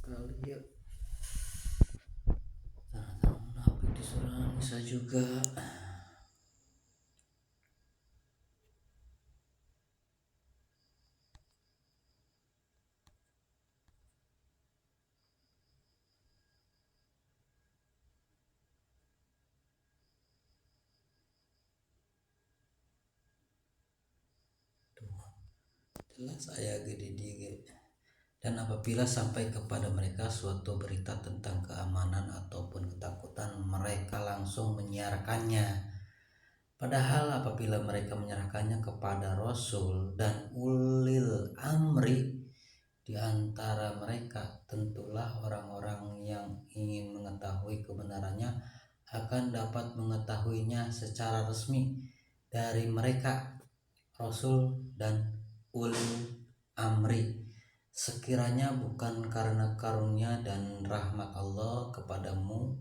Kali ya. Nah, munafik di surah Nisa juga. Jelas ayat gede dia. Dan apabila sampai kepada mereka suatu berita tentang keamanan ataupun ketakutan, mereka langsung menyiarkannya. Padahal apabila mereka menyerahkannya kepada Rasul dan ulil amri di antara mereka, tentulah orang-orang yang ingin mengetahui kebenarannya akan dapat mengetahuinya secara resmi dari mereka, Rasul dan ulil amri. Sekiranya bukan karena karunia dan rahmat Allah kepadamu,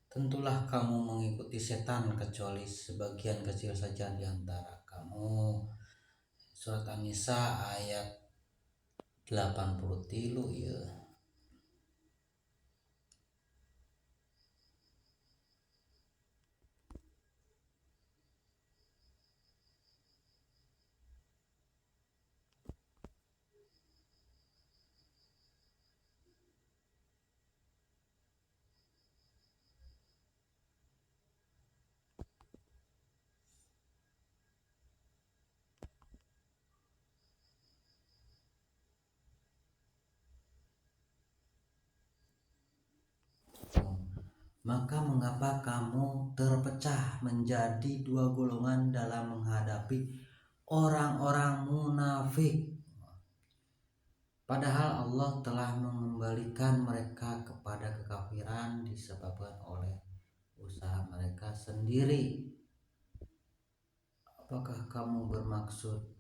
tentulah kamu mengikuti setan kecuali sebagian kecil saja di antara kamu. Surat An-Nisa ayat 83 ya. Maka mengapa kamu terpecah menjadi dua golongan dalam menghadapi orang-orang munafik? Padahal Allah telah mengembalikan mereka kepada kekafiran disebabkan oleh usaha mereka sendiri. Apakah kamu bermaksud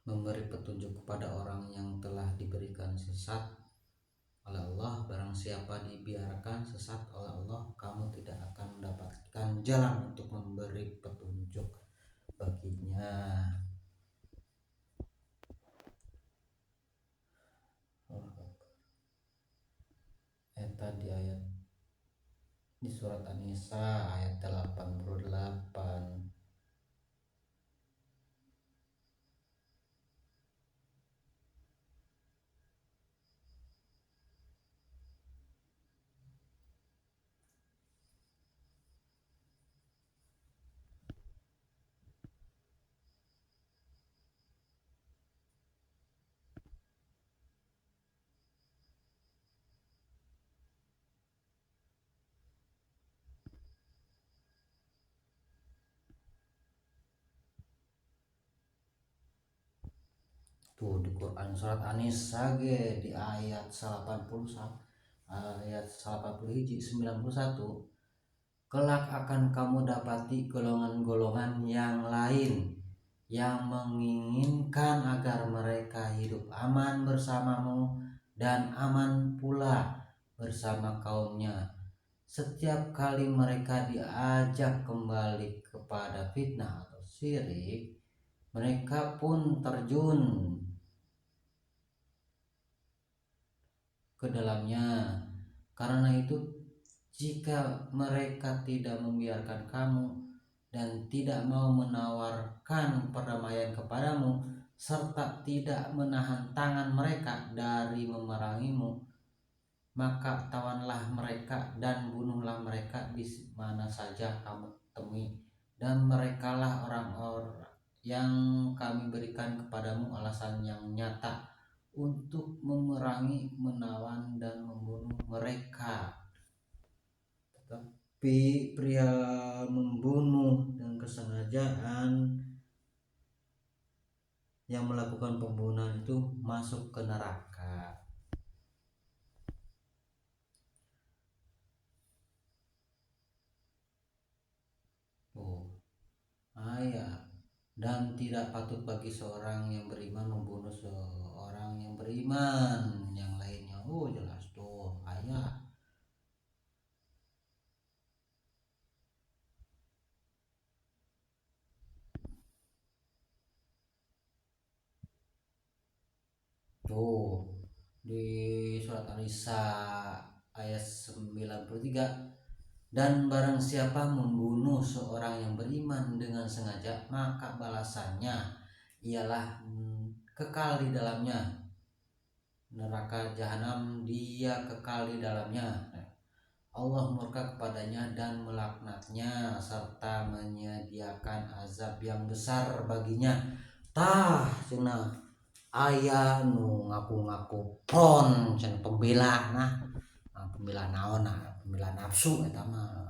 memberi petunjuk kepada orang yang telah diberikan sesat oleh Allah? Barang siapa dibiarkan sesat oleh Allah, kamu tidak akan mendapatkan jalan untuk memberi petunjuk baginya. Tadi ayat di surat An-Nisa ayat 88. Tuh di Quran surat An-Nisa di ayat 81 ayat 91. Kelak akan kamu dapati golongan-golongan yang lain yang menginginkan agar mereka hidup aman bersamamu dan aman pula bersama kaumnya. Setiap kali mereka diajak kembali kepada fitnah atau syirik, mereka pun terjun ke dalamnya. Karena itu, jika mereka tidak membiarkan kamu dan tidak mau menawarkan perdamaian kepadamu, serta tidak menahan tangan mereka dari memerangimu, maka tawanlah mereka dan bunuhlah mereka di mana saja kamu temui, dan merekalah orang-orang yang kami berikan kepadamu alasan yang nyata untuk memerangi, menawan, dan membunuh mereka. Tetapi pria membunuh dengan kesengajaan yang melakukan pembunuhan itu masuk ke neraka. Ya. Dan tidak patut bagi seorang yang beriman membunuh seorang yang beriman yang lainnya. Jelas tuh ayat. Tuh di surat An-Nisa ayat 93. Dan barang siapa membunuh seorang yang beriman dengan sengaja, maka balasannya ialah kekal di dalamnya neraka jahanam, dia kekal di dalamnya. Allah murka kepadanya dan melaknatnya serta menyediakan azab yang besar baginya. Tah cenah aya nu ngaku-ngaku pon cenah pembela pembela naon pembela nafsu eta mah.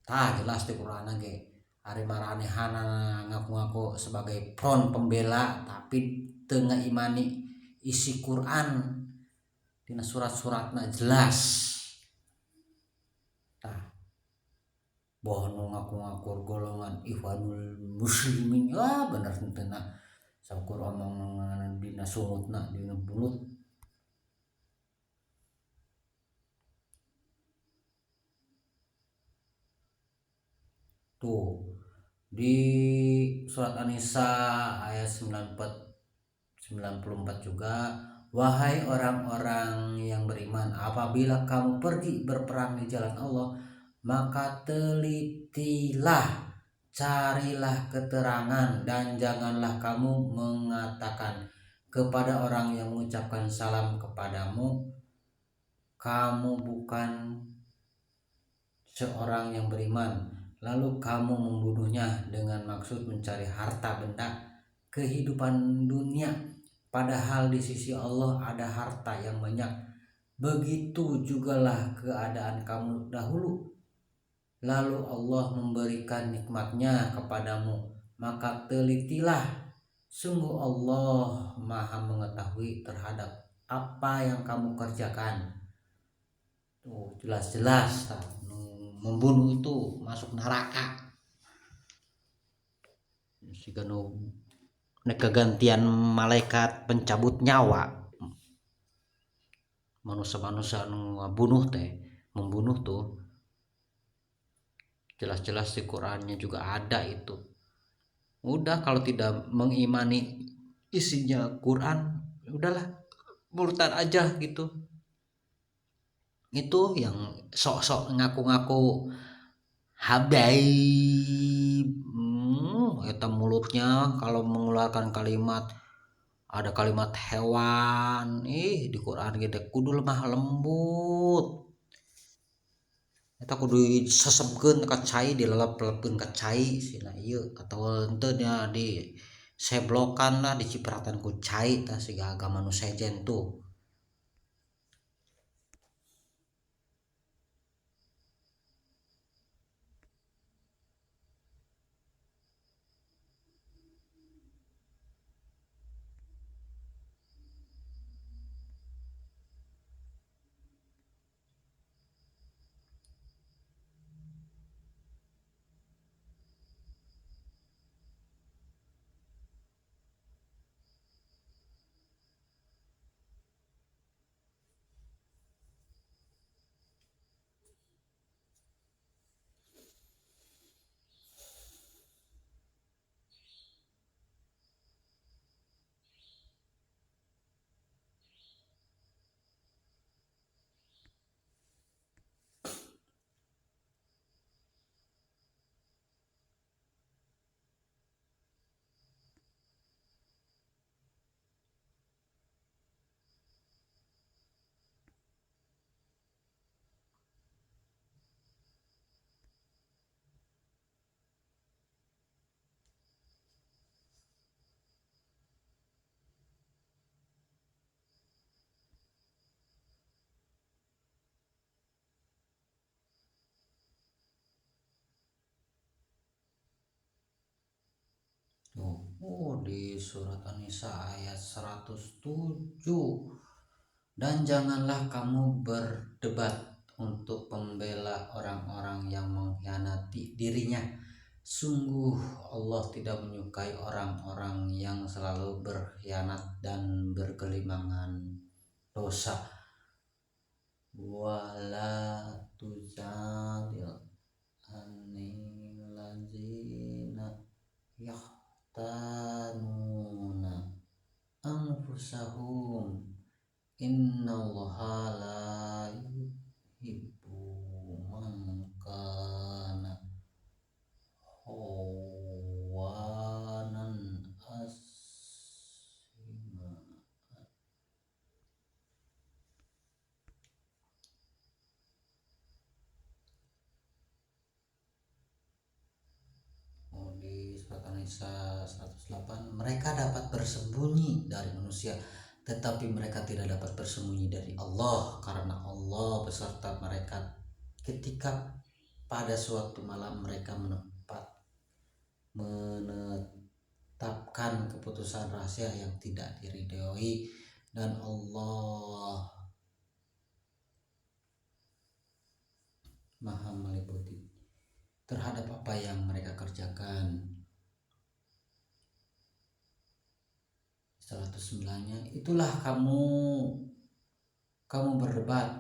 Tah jelas di Quran ge ari maranehanna ngaku-ngaku sebagai front pembela tapi teu ngaimani isi Quran dina surat-suratna jelas. Tah boh nu ngaku-ngaku golongan Ikhwanul Muslimin bener tentena saukur omongan dina sungutna dina bulut. Tuh di surat An-Nisa ayat 94 juga, wahai orang-orang yang beriman, apabila kamu pergi berperang di jalan Allah, maka telitilah, carilah keterangan, dan janganlah kamu mengatakan kepada orang yang mengucapkan salam kepadamu, kamu bukan seorang yang beriman, lalu kamu membunuhnya dengan maksud mencari harta benda kehidupan dunia, padahal di sisi Allah ada harta yang banyak. Begitu jugalah keadaan kamu dahulu, lalu Allah memberikan nikmatnya kepadamu, maka telitilah, sungguh Allah maha mengetahui terhadap apa yang kamu kerjakan. Tuh jelas-jelas membunuh itu masuk neraka. Sigano kegantian malaikat pencabut nyawa, manusia-manusia bunuh membunuh tuh jelas-jelas di Qurannya juga ada itu. Udah kalau tidak mengimani isinya Quran, udahlah murtad aja gitu. Itu yang sok-sok ngaku-ngaku habaib, eta mulutnya kalau mengeluarkan kalimat ada kalimat hewan, di Quran gede kudu lemah lembut, eta kudu sesebkeun ka cai, dilelep-lepkeun ka cai sina ieu atau henteu nya di seblokan lah, dicipratan ku cai tah siga agama nu sejen tuh. Di surat An-Nisa ayat 107. Dan janganlah kamu berdebat untuk membela orang-orang yang mengkhianati dirinya. Sungguh Allah tidak menyukai orang-orang yang selalu berkhianat dan bergelimangan dosa. Wala tujadil anil ladzina yahtanuna anfusahum innallaha la yuhibbu man kana khawanan asima. Di surat An-Nisa 108, mereka dapat bersembunyi dari manusia, tetapi mereka tidak dapat bersembunyi dari Allah, karena Allah beserta mereka ketika pada suatu malam mereka menetapkan keputusan rahasia yang tidak diridhoi, dan Allah Maha meliputi terhadap apa yang mereka kerjakan. 109-nya, itulah kamu berdebat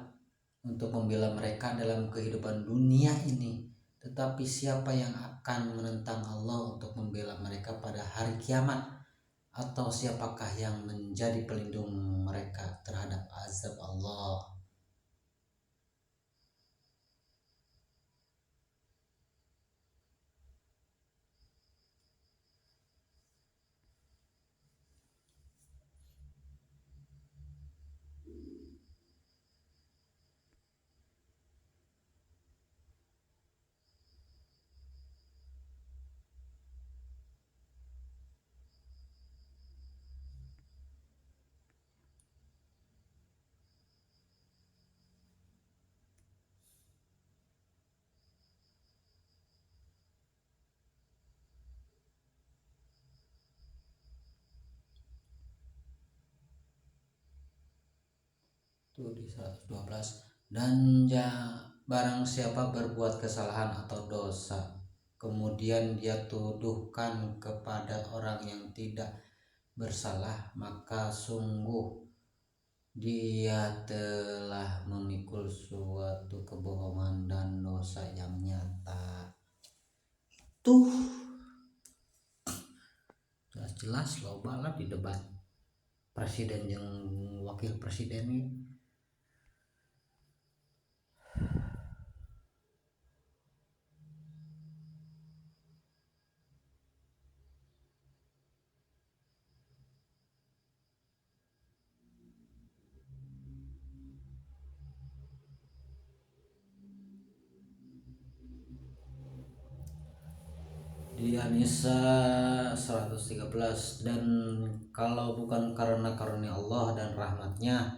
untuk membela mereka dalam kehidupan dunia ini, tetapi siapa yang akan menentang Allah untuk membela mereka pada hari kiamat? Atau siapakah yang menjadi pelindung mereka terhadap azab Allah? Itu di 112. Dan barang siapa berbuat kesalahan atau dosa, kemudian dia tuduhkan kepada orang yang tidak bersalah, maka sungguh dia telah memikul suatu kebohongan dan dosa yang nyata. Tuh jelas-jelas loba lah di debat presiden yang wakil presiden ini. Di An-Nisa 113, dan kalau bukan karena karunia Allah dan rahmatnya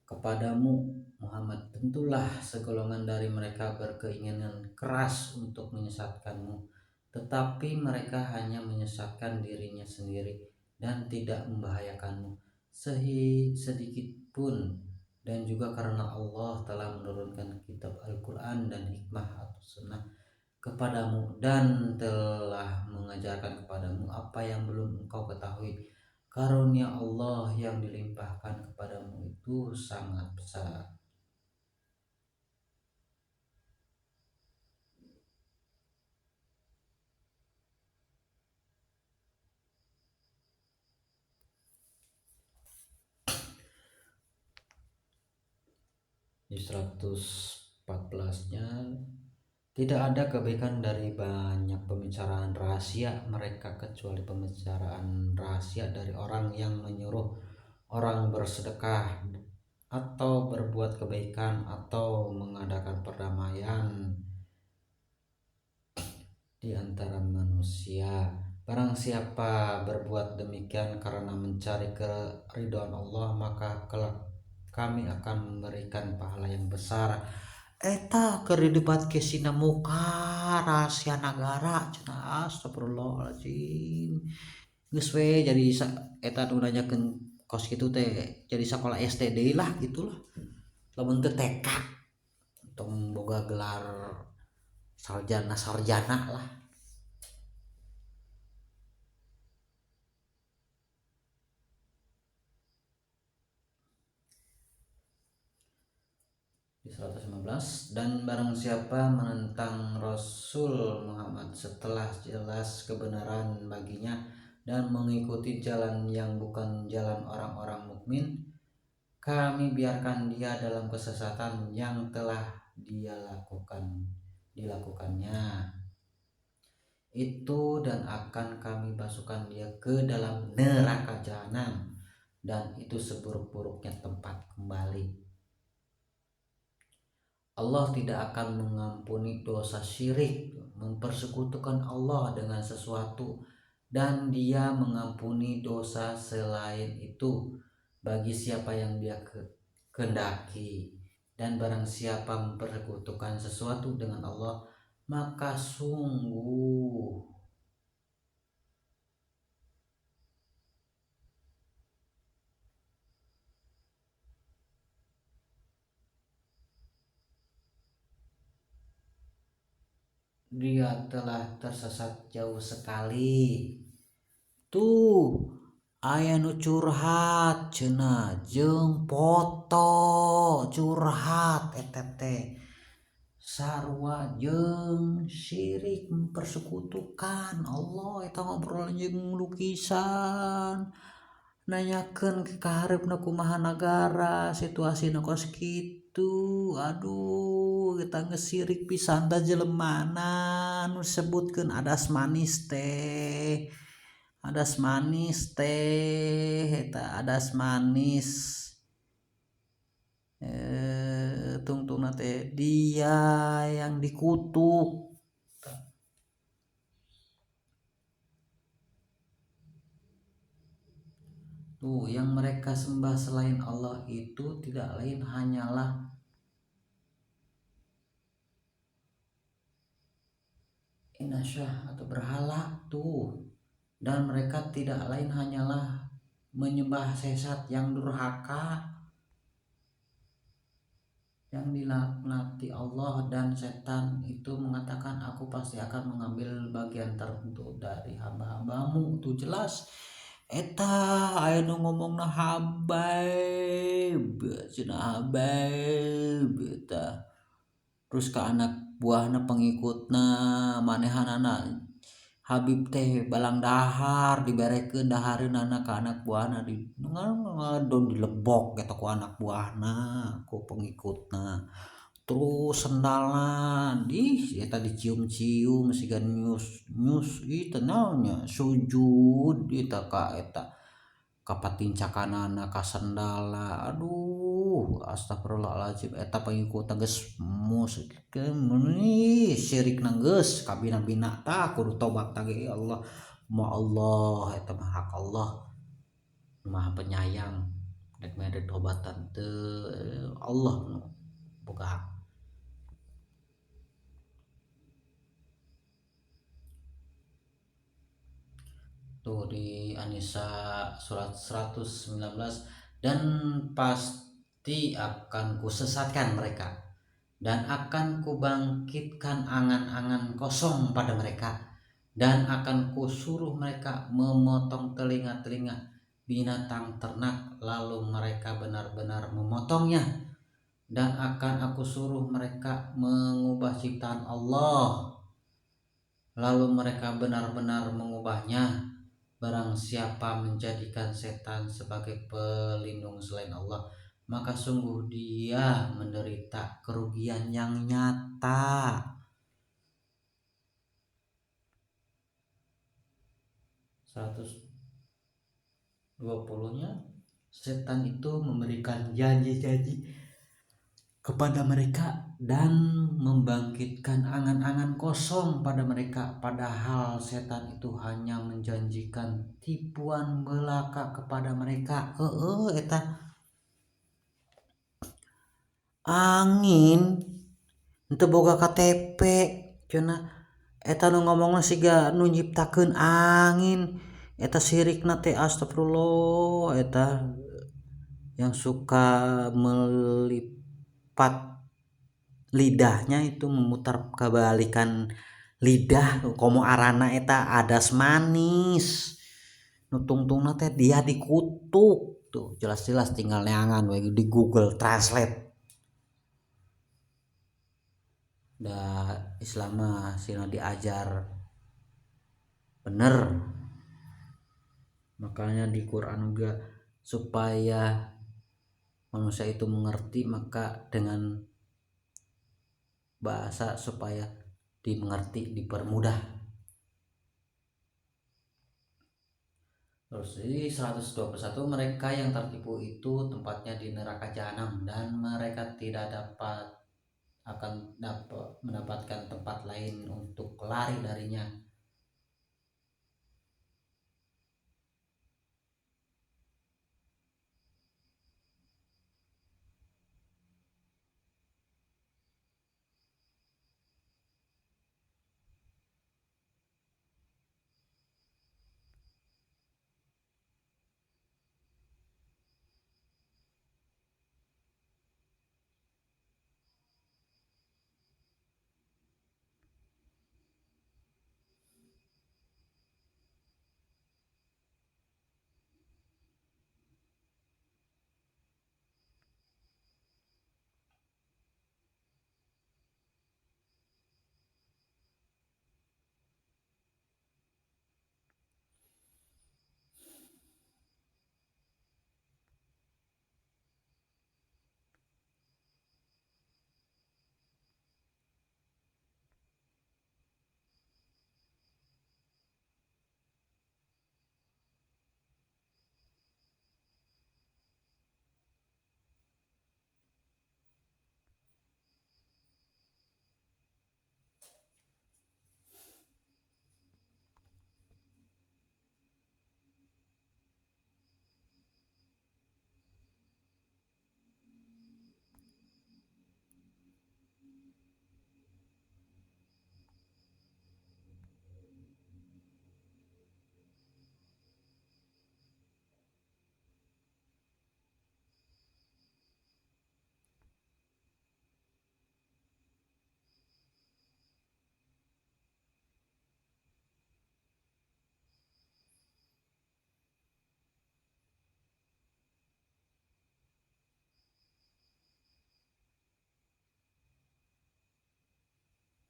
kepadamu Muhammad, tentulah segolongan dari mereka berkeinginan keras untuk menyesatkanmu, tetapi mereka hanya menyesatkan dirinya sendiri dan tidak membahayakanmu sedikit pun. Dan juga karena Allah telah menurunkan kitab Al-Quran dan hikmah atau sunnah kepadamu dan telah mengajarkan kepadamu apa yang belum engkau ketahui. Karunia Allah yang dilimpahkan kepadamu itu sangat besar. Di 114-nya, tidak ada kebaikan dari banyak pembicaraan rahasia mereka kecuali pembicaraan rahasia dari orang yang menyuruh orang bersedekah atau berbuat kebaikan atau mengadakan perdamaian di antara manusia. Barang siapa berbuat demikian karena mencari keridhaan Allah, maka kelak kami akan memberikan pahala yang besar. Eta keur didebat ke sina muka rahasia negara cenah, astagfirullahaladzim. geus we jadi eta nu nanyakeun kos kitu teh jadi sekolah SD deui lah gitulah lamun teu TK tong boga gelar sarjana lah. Di 115, dan barang siapa menentang Rasul Muhammad setelah jelas kebenaran baginya dan mengikuti jalan yang bukan jalan orang-orang mukmin, kami biarkan dia dalam kesesatan yang telah dilakukannya itu, dan akan kami masukkan dia ke dalam neraka jahanam, dan itu seburuk-buruknya tempat kembali. Allah tidak akan mengampuni dosa syirik, mempersekutukan Allah dengan sesuatu, dan Dia mengampuni dosa selain itu bagi siapa yang Dia kehendaki. Dan barang siapa mempersekutukan sesuatu dengan Allah, maka sungguh dia telah tersesat jauh sekali. Tuh aya nu curhat cenah jeung foto curhat eta teh sarua jeung syirik mempersekutukan Allah, eta ngobrol jeung lukisan nanyakeun ka hareupeuna kumaha nagara situasina kos kitu. Aduh eta geus syirik pisan da jelemana nu sebutkeun adas manis teh eta adas manis tungtungna teh dia yang dikutuk. Tuh yang mereka sembah selain Allah itu tidak lain hanyalah inasyah atau berhala tuh, dan mereka tidak lain hanyalah menyembah sesat yang durhaka yang dilaknati Allah, dan setan itu mengatakan aku pasti akan mengambil bagian tertentu dari hamba-hambamu. Tuh jelas eta aya nu ngomongna habaib cenah habaib eta, terus ka anak buahna pengikutna manehanana Habib teh balang dahar diberekeun dahareunana ka anak buahna di ngadon dilebok eta ku anak buahna ku pengikutna. Terus sendalna eta dicium-cium siga nyus ieu naonnya sujud eta ka patincakanana ka sendalna. Aduh astagfirullahaladzim, eta pengikutna geus syirikna geus kabina-bina tah kudu tobat teh Allah. Allah eta mah hak Allah Maha Penyayang, rek mere tobatan teu Allah nu boga hak. Tuh di An-Nisa surat 119, dan pasti akan kusesatkan mereka dan akan kubangkitkan angan-angan kosong pada mereka, dan akan kusuruh mereka memotong telinga-telinga binatang ternak lalu mereka benar-benar memotongnya, dan akan aku suruh mereka mengubah ciptaan Allah lalu mereka benar-benar mengubahnya. Barang siapa menjadikan setan sebagai pelindung selain Allah, maka sungguh dia menderita kerugian yang nyata. 120-nya, setan itu memberikan janji-janji kepada mereka dan membangkitkan angan-angan kosong pada mereka, padahal setan itu hanya menjanjikan tipuan belaka kepada mereka. Eta angin henteu boga KTP cenah eta nu ngomongna siga nu nyiptakeun angin eta sirikna teh astagfirullah, eta yang suka melipat lidahnya itu, memutar kebalikan lidah, komo arana eta adas manis nu tungtungna teh dia dikutuk tuh, jelas-jelas tinggal neangan we di Google Translate. Da Islam mah sina diajar bener, makanya di Quran juga supaya manusia itu mengerti, maka dengan bahasa supaya dimengerti, dipermudah. Terus di 121, mereka yang tertipu itu tempatnya di neraka jahanam dan mereka tidak dapat mendapatkan tempat lain untuk lari darinya.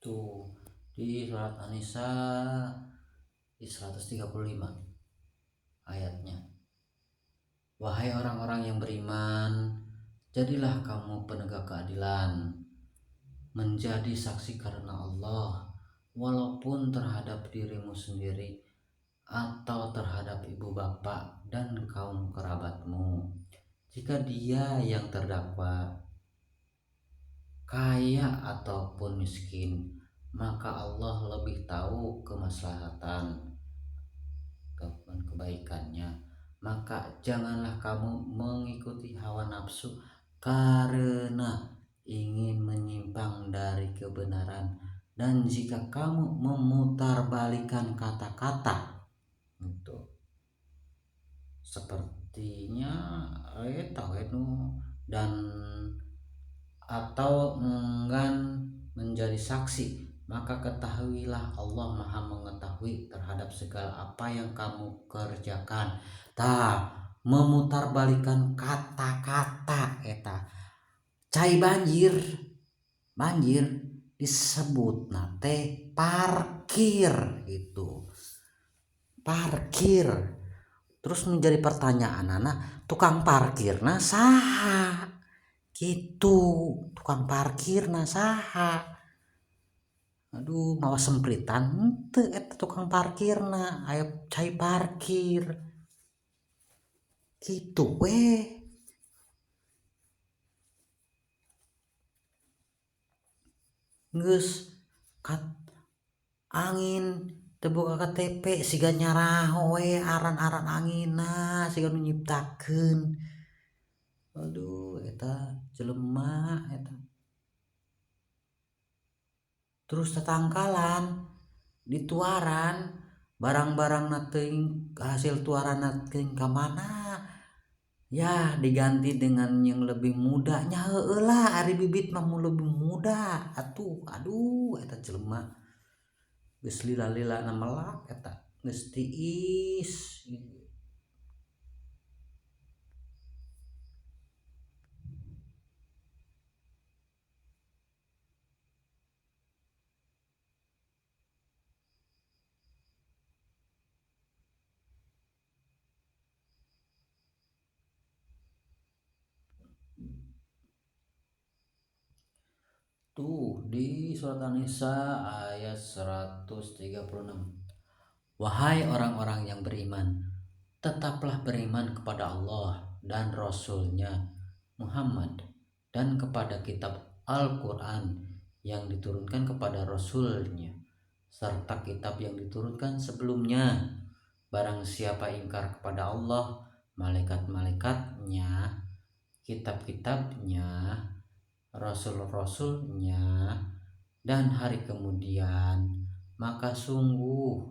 Tuh di surat An-Nisa di 135 ayatnya. Wahai orang-orang yang beriman, jadilah kamu penegak keadilan, menjadi saksi karena Allah, walaupun terhadap dirimu sendiri atau terhadap ibu bapak dan kaum kerabatmu. Jika dia yang terdakwa kaya ataupun miskin, maka Allah lebih tahu kemaslahatan ataupun kebaikannya. Maka janganlah kamu mengikuti hawa nafsu karena ingin menyimpang dari kebenaran, dan jika kamu memutarbalikan kata-kata itu sepertinya dan atau enggan menjadi saksi, maka ketahuilah Allah Maha mengetahui terhadap segala apa yang kamu kerjakan. Memutarbalikan kata-kata eta cai banjir disebut nate parkir itu, parkir. Terus menjadi pertanyaan anak, tukang parkir nah saha gitu, tukang parkir nah saha, aduh mawa sempritan henteu eta tukang parkir nah aya cai parkir gitu weh. Geus kat angin teu boga KTP siga nyaraho we aran-aran anginna siga nu nyiptakeun. Aduh eta jelema eta. Terus tatangkalan dituaran barang-barang nating hasil tuara nating ke mana ya diganti dengan yang lebih mudanya lah ari bibit mah mau lebih muda atuh aduh eta jelema geus lila-lila na melak eta geus tiis. Tuh di surat An-Nisa ayat 136. Wahai orang-orang yang beriman, tetaplah beriman kepada Allah dan Rasul-Nya Muhammad dan kepada kitab Al-Quran yang diturunkan kepada Rasul-Nya serta kitab yang diturunkan sebelumnya. Barang siapa ingkar kepada Allah, malaikat-malaikatnya, kitab-kitabnya, rasul-rasulnya, dan hari kemudian, maka sungguh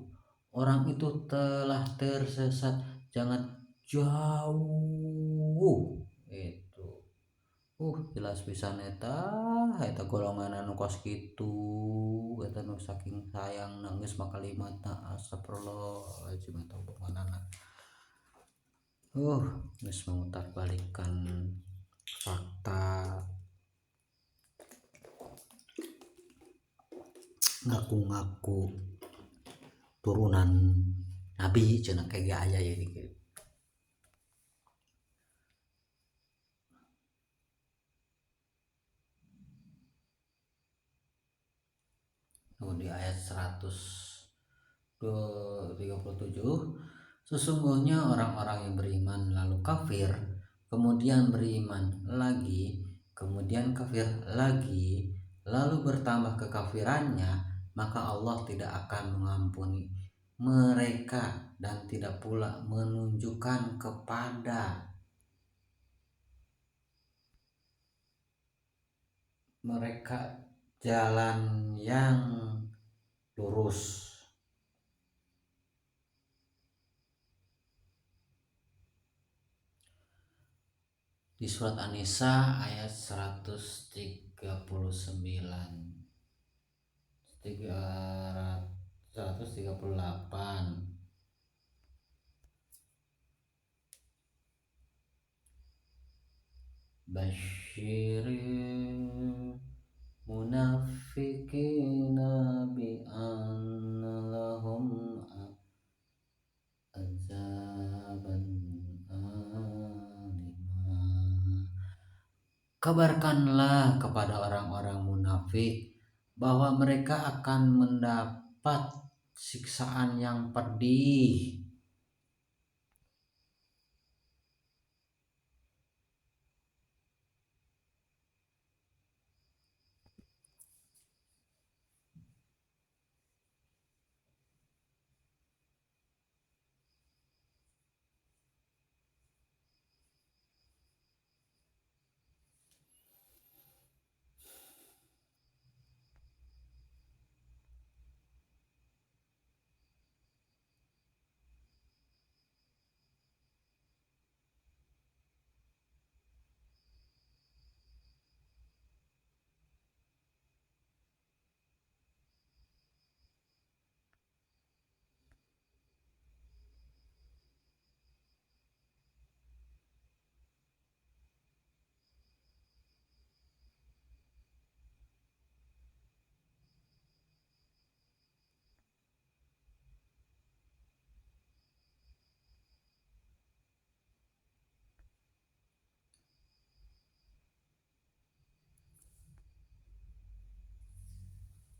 orang itu telah tersesat jangan jauh itu. Jelas pisan eta golongan anu kos kitu eta nu saking sayang nangis mah kalimatna astagfirullahaladzim eta hubunganana geus memutarbalikkan fakta ngaku-ngaku turunan nabi cenah kayak aya ya gitu. Di ayat 137, sesungguhnya orang-orang yang beriman lalu kafir kemudian beriman lagi kemudian kafir lagi lalu bertambah kekafirannya, maka Allah tidak akan mengampuni mereka dan tidak pula menunjukkan kepada mereka jalan yang lurus. Di surat An-Nisa ayat 139 138. Basyiril munafiqina bi anna lahum azaban alimah. Kabarkanlah kepada orang-orang munafik bahwa mereka akan mendapat siksaan yang pedih.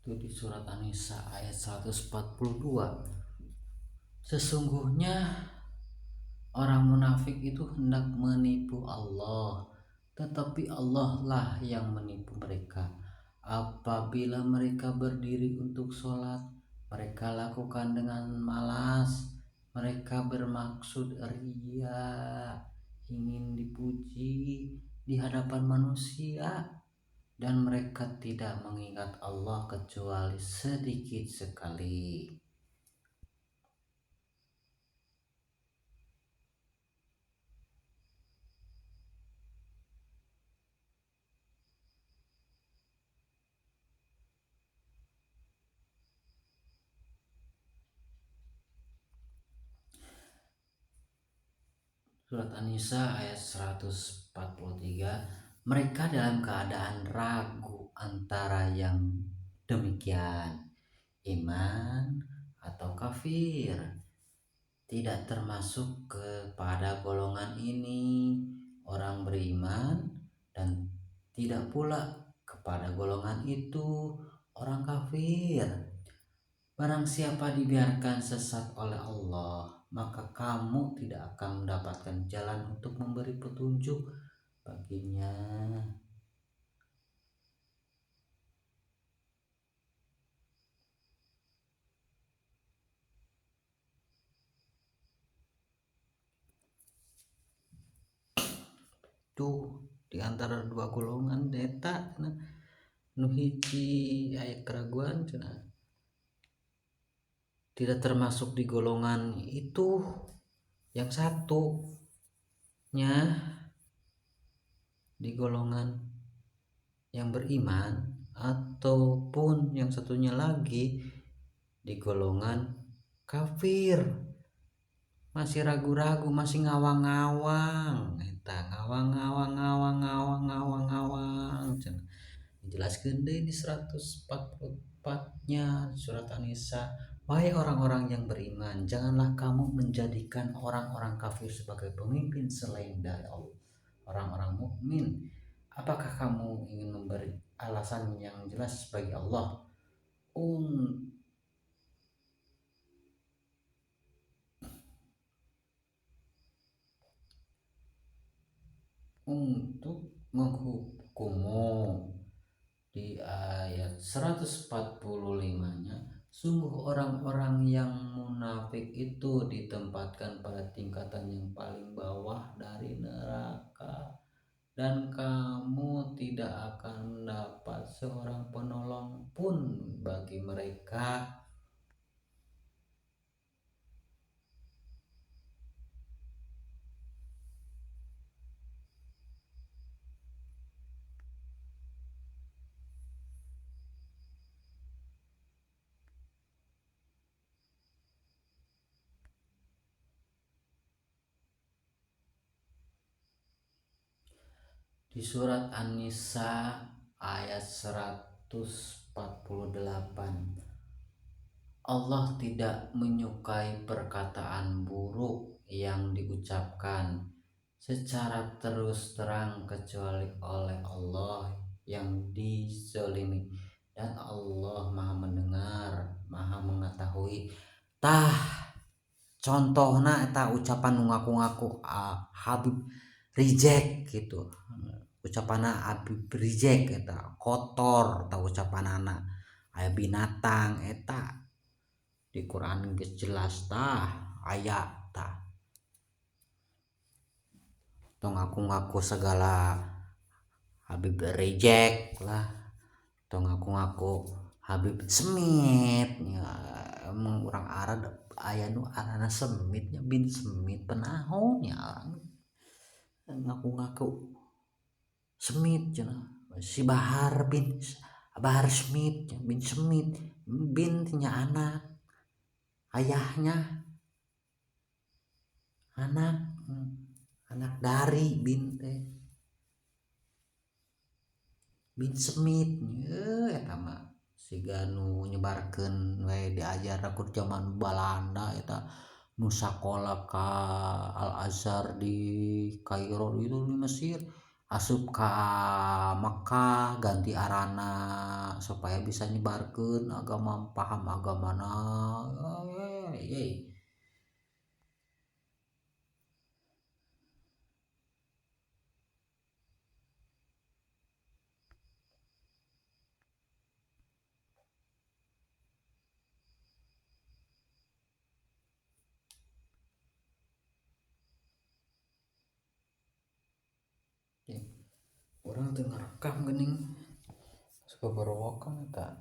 Itu di surat An-Nisa ayat 142. Sesungguhnya orang munafik itu hendak menipu Allah, tetapi Allah lah yang menipu mereka. Apabila mereka berdiri untuk sholat, mereka lakukan dengan malas. Mereka bermaksud ria, ingin dipuji di hadapan manusia, dan mereka tidak mengingat Allah kecuali sedikit sekali. Surat An-Nisa ayat 143. Mereka dalam keadaan ragu antara yang demikian, iman atau kafir. Tidak termasuk kepada golongan ini orang beriman, dan tidak pula kepada golongan itu orang kafir. Barang siapa dibiarkan sesat oleh Allah, maka kamu tidak akan mendapatkan jalan untuk memberi petunjuk baginya. Tuh, di antara dua golongan eta nu hiji aya keraguan cenah, tidak termasuk di golongan itu. Yang satunya di golongan yang beriman, ataupun yang satunya lagi di golongan kafir, masih ragu-ragu, masih ngawang-ngawang, eta ngawang-ngawang dijelaskeun deui di 144-nya surat An-Nisa. Wahai orang-orang yang beriman, janganlah kamu menjadikan orang-orang kafir sebagai pemimpin selain dari Allah, orang-orang mukmin. Apakah kamu ingin memberi alasan yang jelas bagi Allah untuk menghukummu? Di ayat 145-nya, sungguh orang-orang yang munafik itu ditempatkan pada tingkatan yang paling bawah dari neraka, dan kamu tidak akan mendapat seorang penolong pun bagi mereka. Di surat An-Nisa ayat 148, Allah tidak menyukai perkataan buruk yang diucapkan secara terus terang kecuali oleh Allah yang dizalimi, dan Allah Maha mendengar, Maha mengetahui. Tah, contohna eta ucapan ngaku-ngaku Habib reject gitu. Ucapanna Habib reject eta kotor, atau ucapanana aya binatang eta. Di Quran geus jelas tah ayat tah. Tong ngaku-ngaku segala Habib reject lah, tong ngaku-ngaku Habib Smith ya. Emang orang Arab aya nu arana Smith nya, bin Smith penaon ya, orang ngaku-ngaku Smith cenah. Si Bahar Smith bin Smith, bin nya anak, ayahnya anak dari bin teh bin Smith. Eta mah siga nu nyebarkeun we diajar ku zaman Belanda eta, nu sakola ka Al Azhar di Kairo itu di Mesir, asup ka Mekah ganti arana supaya bisa nyebarkeun agama, paham agamana. Orang teu ngarekam geuning sababaraha eta.